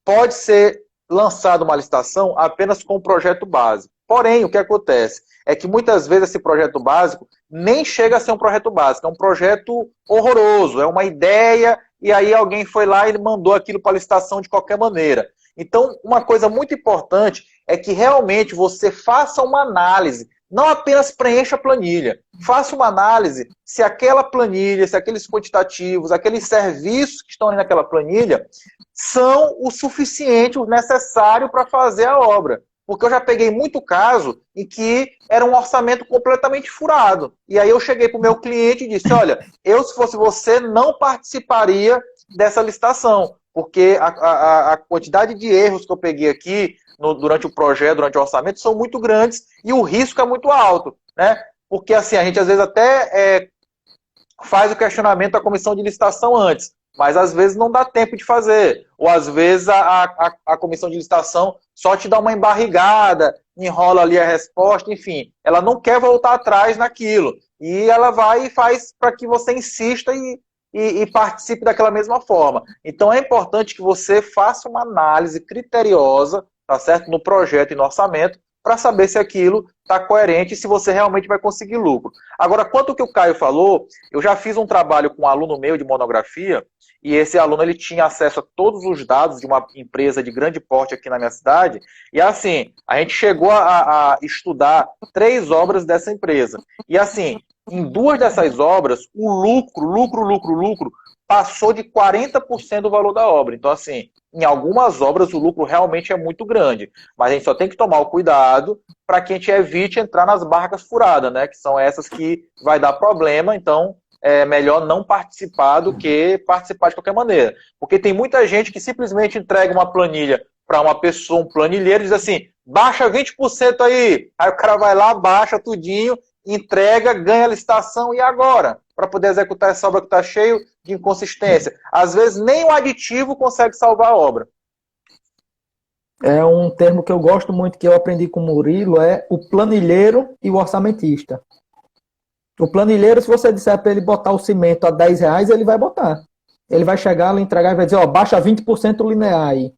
pode ser lançada uma licitação apenas com o projeto básico. Porém, o que acontece é que muitas vezes esse projeto básico nem chega a ser um projeto básico, é um projeto horroroso, é uma ideia, e aí alguém foi lá e mandou aquilo para a licitação de qualquer maneira. Então, uma coisa muito importante é que realmente você faça uma análise, não apenas preencha a planilha, faça uma análise se aquela planilha, se aqueles quantitativos, aqueles serviços que estão ali naquela planilha são o suficiente, o necessário para fazer a obra. Porque eu já peguei muito caso em que era um orçamento completamente furado. E aí eu cheguei para o meu cliente e disse: olha, eu, se fosse você, não participaria dessa licitação, porque a quantidade de erros que eu peguei aqui durante o projeto, durante o orçamento, são muito grandes e o risco é muito alto, né? Porque assim, a gente às vezes até faz o questionamento da comissão de licitação antes. mas às vezes não dá tempo de fazer. Ou às vezes a comissão de licitação só te dá uma embarrigada, enrola ali a resposta, enfim, ela não quer voltar atrás naquilo. E ela vai e faz para que você insista e participe daquela mesma forma. Então é importante que você faça uma análise criteriosa, tá certo? No projeto e no orçamento, para saber se aquilo está coerente e se você realmente vai conseguir lucro. Agora, quanto ao que o Caio falou, eu já fiz um trabalho com um aluno meu de monografia, e esse aluno ele tinha acesso a todos os dados de uma empresa de grande porte aqui na minha cidade, e assim, a gente chegou a estudar 3 obras dessa empresa. E assim, em 2 dessas obras, o lucro, passou de 40% do valor da obra. Então, assim, em algumas obras o lucro realmente é muito grande, mas a gente só tem que tomar o cuidado para que a gente evite entrar nas barcas furadas, né? Que são essas que vai dar problema, então é melhor não participar do que participar de qualquer maneira. Porque tem muita gente que simplesmente entrega uma planilha para uma pessoa, um planilheiro, e diz assim, baixa 20% aí o cara vai lá, baixa tudinho, entrega, ganha a licitação, e agora? Para poder executar essa obra que está cheio de inconsistência. Às vezes nem o aditivo consegue salvar a obra. É um termo que eu gosto muito, que eu aprendi com o Murilo, é o planilheiro e o orçamentista. O planilheiro, se você disser para ele botar o cimento a R$10, ele vai botar. Ele vai chegar, ele entregar e vai dizer, ó, baixa 20% linear aí.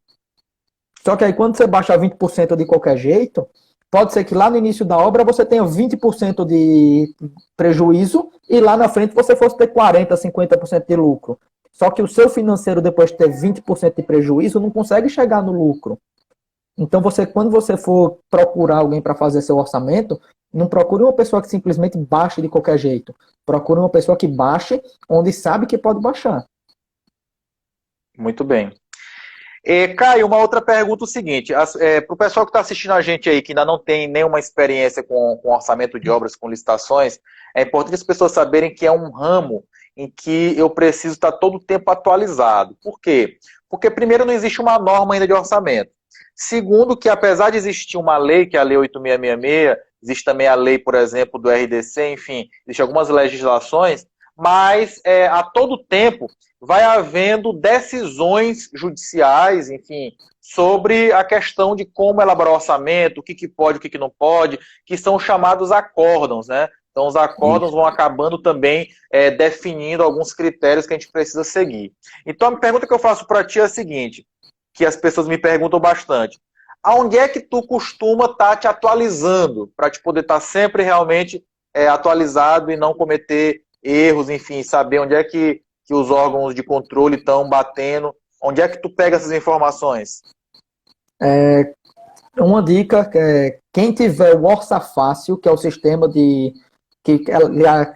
Só que aí quando você baixa 20% de qualquer jeito, pode ser que lá no início da obra você tenha 20% de prejuízo e lá na frente você fosse ter 40%, 50% de lucro. Só que o seu financeiro, depois de ter 20% de prejuízo, não consegue chegar no lucro. Então, quando você for procurar alguém para fazer seu orçamento, não procure uma pessoa que simplesmente baixe de qualquer jeito. Procure uma pessoa que baixe onde sabe que pode baixar. Muito bem. Caio, uma outra pergunta é o seguinte, para o pessoal que está assistindo a gente aí, que ainda não tem nenhuma experiência com orçamento de obras, com licitações, é importante as pessoas saberem que é um ramo em que eu preciso estar todo o tempo atualizado. Por quê? Porque, primeiro, não existe uma norma ainda de orçamento. Segundo, que apesar de existir uma lei, que é a Lei 8666, existe também a lei, por exemplo, do RDC, enfim, existem algumas legislações, mas a todo tempo vai havendo decisões judiciais, enfim, sobre a questão de como elaborar o orçamento, o que pode, o que não pode, que são chamados acórdãos, né? Então, os acórdãos vão acabando também definindo alguns critérios que a gente precisa seguir. Então, a pergunta que eu faço para ti é a seguinte, que as pessoas me perguntam bastante. Aonde é que tu costuma estar te atualizando para te poder estar sempre realmente atualizado e não cometer erros, enfim, saber onde é que os órgãos de controle estão batendo, onde é que tu pega essas informações? Uma dica é quem tiver o Orça Fácil, que é o sistema que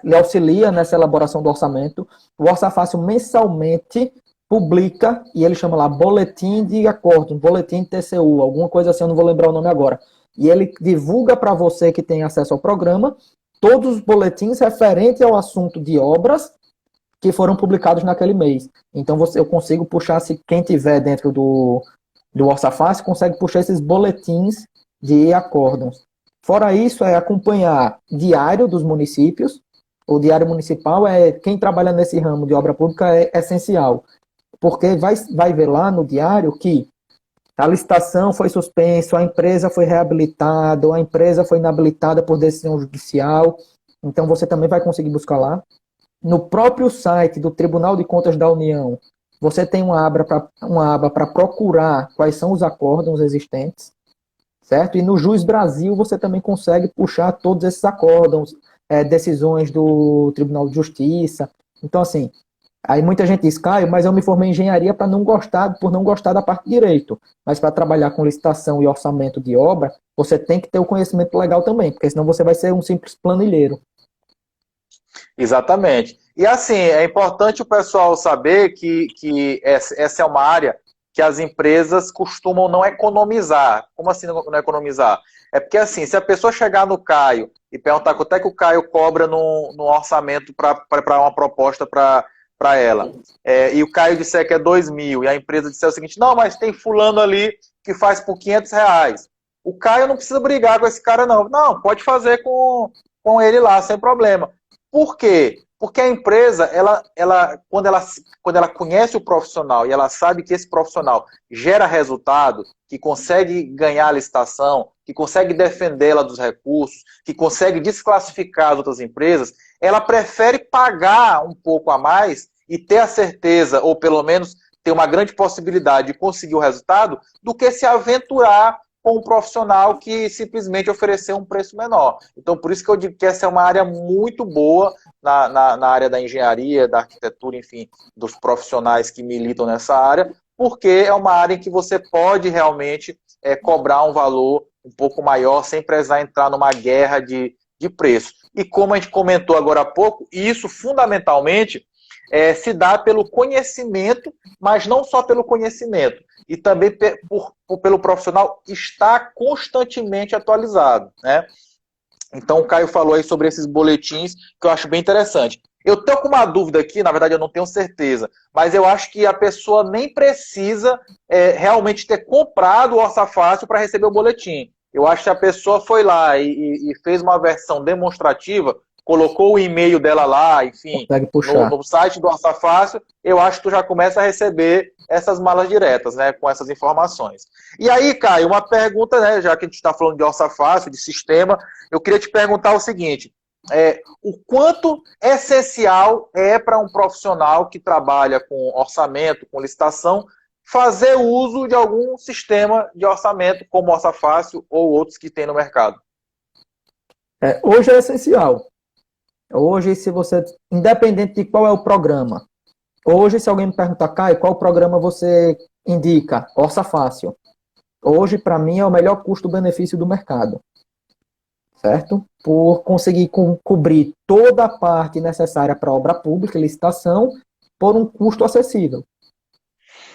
lhe auxilia nessa elaboração do orçamento, o Orça Fácil mensalmente publica, e ele chama lá boletim de acordo, boletim de TCU, alguma coisa assim, eu não vou lembrar o nome agora. E ele divulga para você que tem acesso ao programa todos os boletins referentes ao assunto de obras que foram publicados naquele mês. Então eu consigo puxar, se quem tiver dentro do Orça Fácil, consegue puxar esses boletins de acórdãos. Fora isso, é acompanhar diário dos municípios. O diário municipal quem trabalha nesse ramo de obra pública é essencial. Porque vai ver lá no diário que a licitação foi suspensa, a empresa foi reabilitada, ou a empresa foi inabilitada por decisão judicial. Então você também vai conseguir buscar lá. No próprio site do Tribunal de Contas da União, você tem uma aba para procurar quais são os acórdãos existentes, certo? E no Juiz Brasil você também consegue puxar todos esses acórdãos, decisões do Tribunal de Justiça. Então, assim, aí muita gente diz, Caio, mas eu me formei em engenharia por não gostar da parte de direito. Mas para trabalhar com licitação e orçamento de obra, você tem que ter o conhecimento legal também, porque senão você vai ser um simples planilheiro. Exatamente. E assim, é importante o pessoal saber que essa é uma área que as empresas costumam não economizar. Como assim não economizar? É porque assim, se a pessoa chegar no Caio e perguntar quanto é que o Caio cobra no orçamento para uma proposta para ela, e o Caio disser que é 2.000, e a empresa disser o seguinte, não, mas tem fulano ali que faz por R$500. O Caio não precisa brigar com esse cara, não. Não, pode fazer com ele lá, sem problema. Por quê? Porque a empresa, quando ela conhece o profissional e ela sabe que esse profissional gera resultado, que consegue ganhar a licitação, que consegue defendê-la dos recursos, que consegue desclassificar as outras empresas, ela prefere pagar um pouco a mais e ter a certeza, ou pelo menos ter uma grande possibilidade de conseguir o resultado, do que se aventurar com um profissional que simplesmente ofereceu um preço menor. Então, por isso que eu digo que essa é uma área muito boa na área da engenharia, da arquitetura, enfim, dos profissionais que militam nessa área, porque é uma área em que você pode realmente cobrar um valor um pouco maior, sem precisar entrar numa guerra de preço. E como a gente comentou agora há pouco, isso fundamentalmente se dá pelo conhecimento, mas não só pelo conhecimento, e também pelo profissional estar constantemente atualizado, né? Então o Caio falou aí sobre esses boletins, que eu acho bem interessante. Eu estou com uma dúvida aqui, na verdade eu não tenho certeza, mas eu acho que a pessoa nem precisa realmente ter comprado o Orça Fácil para receber o boletim. Eu acho que a pessoa foi lá e fez uma versão demonstrativa, colocou o e-mail dela lá, enfim, no site do Orça Fácil, eu acho que tu já começa a receber essas malas diretas, né, com essas informações. E aí, Caio, uma pergunta, né, já que a gente está falando de Orça Fácil, de sistema, eu queria te perguntar o seguinte: o quanto essencial é para um profissional que trabalha com orçamento, com licitação, fazer uso de algum sistema de orçamento, como o Orça Fácil ou outros que tem no mercado? Hoje é essencial. Hoje, se você, independente de qual é o programa, hoje, se alguém me perguntar, Caio, qual programa você indica? Orça Fácil. Hoje, para mim, é o melhor custo-benefício do mercado. Certo? Por conseguir cobrir toda a parte necessária para obra pública e licitação por um custo acessível.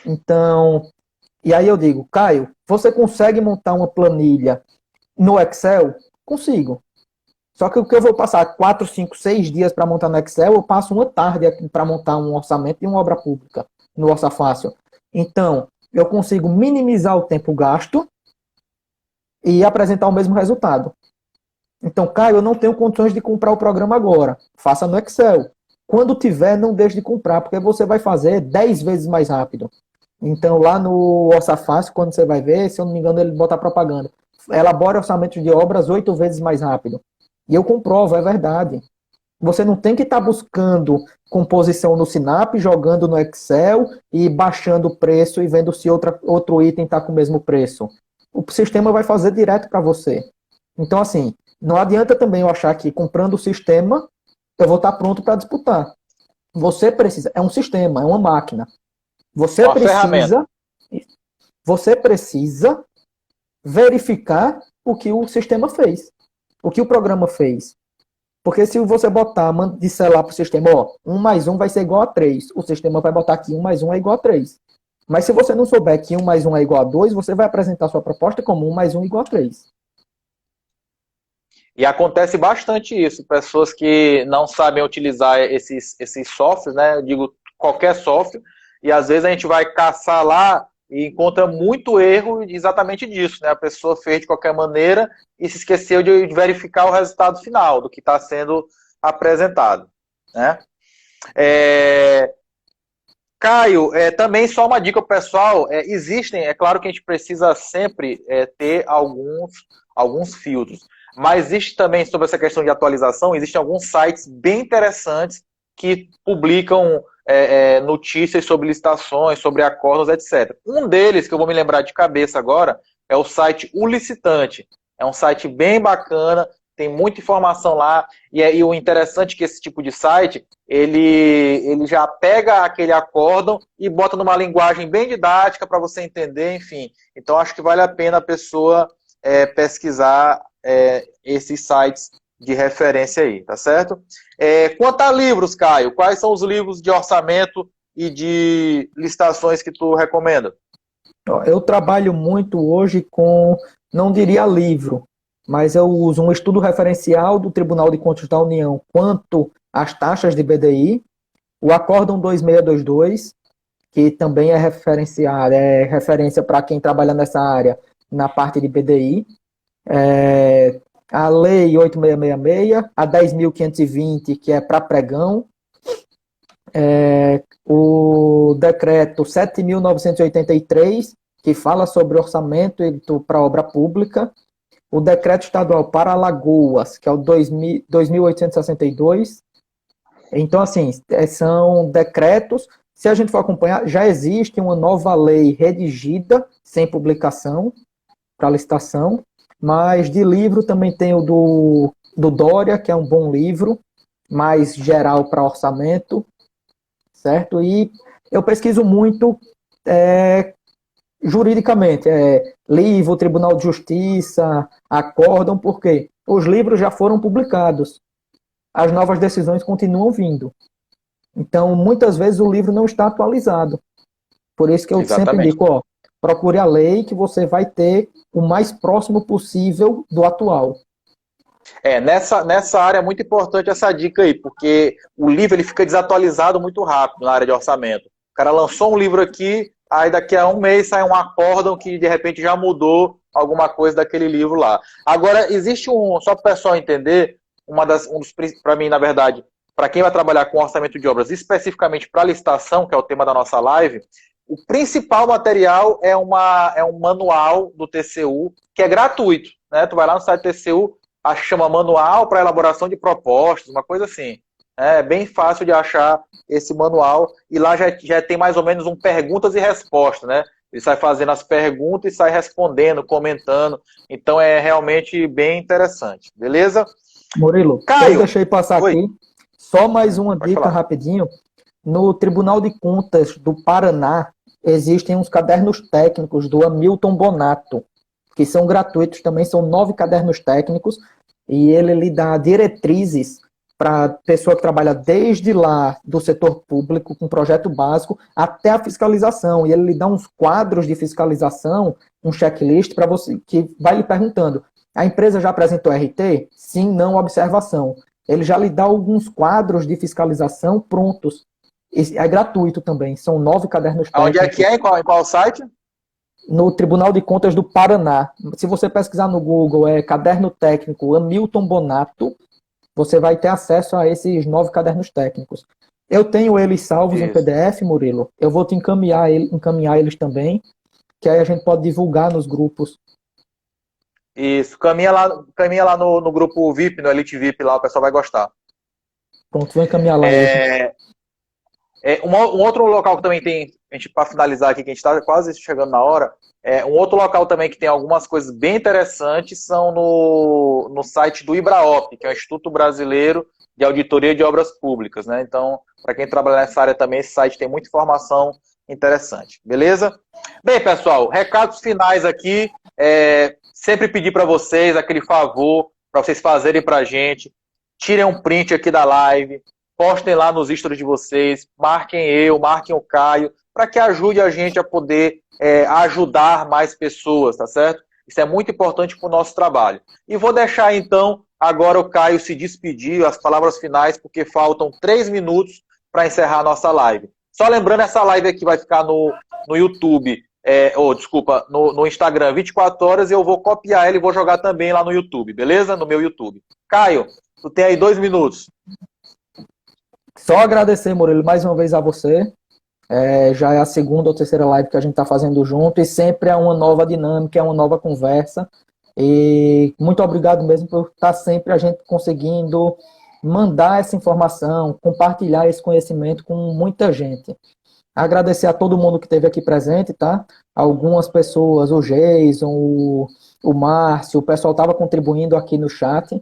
Então, e aí eu digo, Caio, você consegue montar uma planilha no Excel? Consigo. Só que o que eu vou passar 4, 5, 6 dias para montar no Excel, eu passo uma tarde para montar um orçamento de uma obra pública no Orça Fácil. Então, eu consigo minimizar o tempo gasto e apresentar o mesmo resultado. Então, Caio, eu não tenho condições de comprar o programa agora. Faça no Excel. Quando tiver, não deixe de comprar, porque você vai fazer 10 vezes mais rápido. Então, lá no Orça Fácil, quando você vai ver, se eu não me engano, ele bota propaganda. Elabore orçamento de obras 8 vezes mais rápido. E eu comprovo, é verdade. Você não tem que estar buscando composição no Sinap, jogando no Excel e baixando o preço e vendo se outro item está com o mesmo preço. O sistema vai fazer direto para você. Então, assim, não adianta também eu achar que comprando o sistema, eu vou estar pronto para disputar. Você precisa, é um sistema, é uma máquina. Você precisa verificar o que o sistema fez. O que o programa fez. Porque se você botar, disser lá para o sistema, 1 mais 1 vai ser igual a 3, o sistema vai botar que 1 mais 1 é igual a 3. Mas se você não souber que 1 mais 1 é igual a 2, você vai apresentar sua proposta como 1 mais 1 é igual a 3. E acontece bastante isso, pessoas que não sabem utilizar esses softwares, né? Eu digo qualquer software, e às vezes a gente vai caçar lá e encontra muito erro exatamente disso, né? A pessoa fez de qualquer maneira e se esqueceu de verificar o resultado final do que está sendo apresentado, né? Caio, também só uma dica para o pessoal, é claro que a gente precisa sempre ter alguns filtros, mas existe também, sobre essa questão de atualização, existem alguns sites bem interessantes que publicam notícias sobre licitações, sobre acordos, etc. Um deles, que eu vou me lembrar de cabeça agora, é o site O Licitante. É um site bem bacana, tem muita informação lá, e o interessante é que esse tipo de site, ele já pega aquele acórdão e bota numa linguagem bem didática para você entender, enfim. Então, acho que vale a pena a pessoa pesquisar esses sites de referência aí, tá certo? Quanto a livros, Caio, quais são os livros de orçamento e de licitações que tu recomenda? Eu trabalho muito hoje com, não diria livro, mas eu uso um estudo referencial do Tribunal de Contas da União quanto às taxas de BDI, o Acórdão 2622, que também é referência para quem trabalha nessa área na parte de BDI, a Lei 8666, a 10.520, que é para pregão, o decreto 7.983, que fala sobre orçamento para obra pública, o decreto estadual para Alagoas, que é o 2.862. Então, assim, são decretos. Se a gente for acompanhar, já existe uma nova lei redigida, sem publicação, para licitação, mas de livro também tem o do Dória, que é um bom livro, mais geral para orçamento, certo? E eu pesquiso muito juridicamente, livro, Tribunal de Justiça, acórdão, porque os livros já foram publicados, as novas decisões continuam vindo. Então, muitas vezes o livro não está atualizado. Por isso que eu sempre Exatamente. indico, procure a lei que você vai ter o mais próximo possível do atual. Nessa área é muito importante essa dica aí, porque o livro ele fica desatualizado muito rápido na área de orçamento. O cara lançou um livro aqui, aí daqui a um mês sai um acórdão que de repente já mudou alguma coisa daquele livro lá. Agora, existe só para o pessoal entender, para mim, na verdade, para quem vai trabalhar com orçamento de obras, especificamente para licitação, que é o tema da nossa live, o principal material é um manual do TCU, que é gratuito, né? Tu vai lá no site do TCU, chama Manual para Elaboração de Propostas, uma coisa assim. É bem fácil de achar esse manual, e lá já tem mais ou menos perguntas e respostas, né? Ele sai fazendo as perguntas e sai respondendo, comentando. Então é realmente bem interessante, beleza? Murilo, eu Caio! deixei passar Oi. aqui só mais uma Pode dica falar. rapidinho. No Tribunal de Contas do Paraná, existem uns cadernos técnicos do Hamilton Bonato, que são gratuitos também, são 9 cadernos técnicos, e ele lhe dá diretrizes para a pessoa que trabalha desde lá do setor público, com projeto básico, até a fiscalização. E ele lhe dá uns quadros de fiscalização, um checklist para você, que vai lhe perguntando: a empresa já apresentou RT? Sim, não, observação. Ele já lhe dá alguns quadros de fiscalização prontos. É gratuito também, são 9 cadernos Onde é que técnicos. é? Em qual site? No Tribunal de Contas do Paraná. Se você pesquisar no Google, Caderno Técnico Hamilton Bonato, você vai ter acesso a esses 9 cadernos técnicos. Eu tenho eles salvos em Isso. PDF, Murilo. Eu vou te encaminhar eles também, que aí a gente pode divulgar nos grupos. Isso. Caminha lá no grupo VIP, no Elite VIP lá, o pessoal vai gostar. Pronto, vou encaminhar lá hoje. Um outro local que também tem, para finalizar aqui, que a gente está quase chegando na hora, um outro local também que tem algumas coisas bem interessantes são no site do IBRAOP, que é o Instituto Brasileiro de Auditoria de Obras Públicas, né? Então, para quem trabalha nessa área também, esse site tem muita informação interessante, beleza? Bem, pessoal, recados finais aqui, sempre pedir para vocês aquele favor, para vocês fazerem para a gente, tirem um print aqui da live, postem lá nos stories de vocês, marquem o Caio, para que ajude a gente a poder ajudar mais pessoas, tá certo? Isso é muito importante para o nosso trabalho. E vou deixar, então, agora o Caio se despedir, as palavras finais, porque faltam 3 minutos para encerrar a nossa live. Só lembrando, essa live aqui vai ficar no YouTube, no Instagram 24 horas, e eu vou copiar ela e vou jogar também lá no YouTube, beleza? No meu YouTube. Caio, tu tem aí 2 minutos. Só agradecer, Murilo, mais uma vez a você. Já é a segunda ou terceira live que a gente está fazendo junto, e sempre é uma nova dinâmica, é uma nova conversa. E muito obrigado mesmo por estar sempre a gente conseguindo mandar essa informação, compartilhar esse conhecimento com muita gente. Agradecer a todo mundo que esteve aqui presente, tá? Algumas pessoas, o Jason, o Márcio, o pessoal estava contribuindo aqui no chat.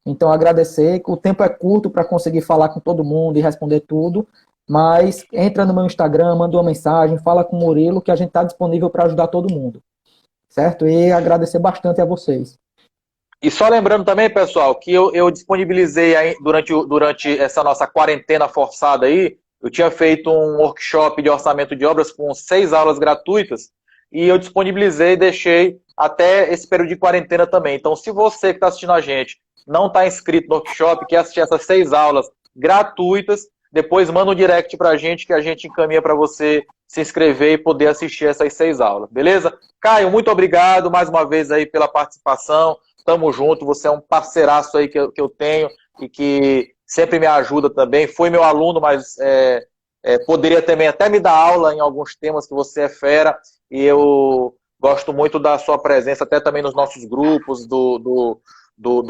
Então, agradecer, que o tempo é curto para conseguir falar com todo mundo e responder tudo, mas entra no meu Instagram, manda uma mensagem, fala com o Murilo, que a gente está disponível para ajudar todo mundo, certo? E agradecer bastante a vocês. E só lembrando também, pessoal, que eu disponibilizei aí durante essa nossa quarentena forçada aí, eu tinha feito um workshop de orçamento de obras com 6 aulas gratuitas, e eu disponibilizei e deixei até esse período de quarentena também. Então, se você que está assistindo a gente não está inscrito no workshop, quer assistir essas 6 aulas gratuitas, depois manda um direct para a gente que a gente encaminha para você se inscrever e poder assistir essas 6 aulas, beleza? Caio, muito obrigado mais uma vez aí pela participação. Tamo junto, você é um parceiraço aí que eu tenho e que sempre me ajuda também, foi meu aluno, mas poderia também até me dar aula em alguns temas que você é fera, e eu gosto muito da sua presença, até também nos nossos grupos do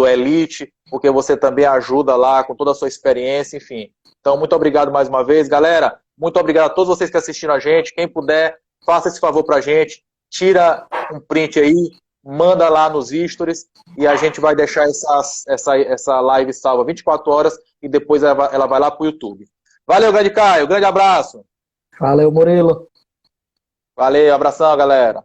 Elite, porque você também ajuda lá com toda a sua experiência, enfim. Então, muito obrigado mais uma vez. Galera, muito obrigado a todos vocês que assistiram a gente. Quem puder, faça esse favor pra gente, tira um print aí, manda lá nos stories e a gente vai deixar essa live salva 24 horas e depois ela vai lá pro YouTube. Valeu, grande Caio. Grande abraço. Valeu, Murilo. Valeu, abração, galera.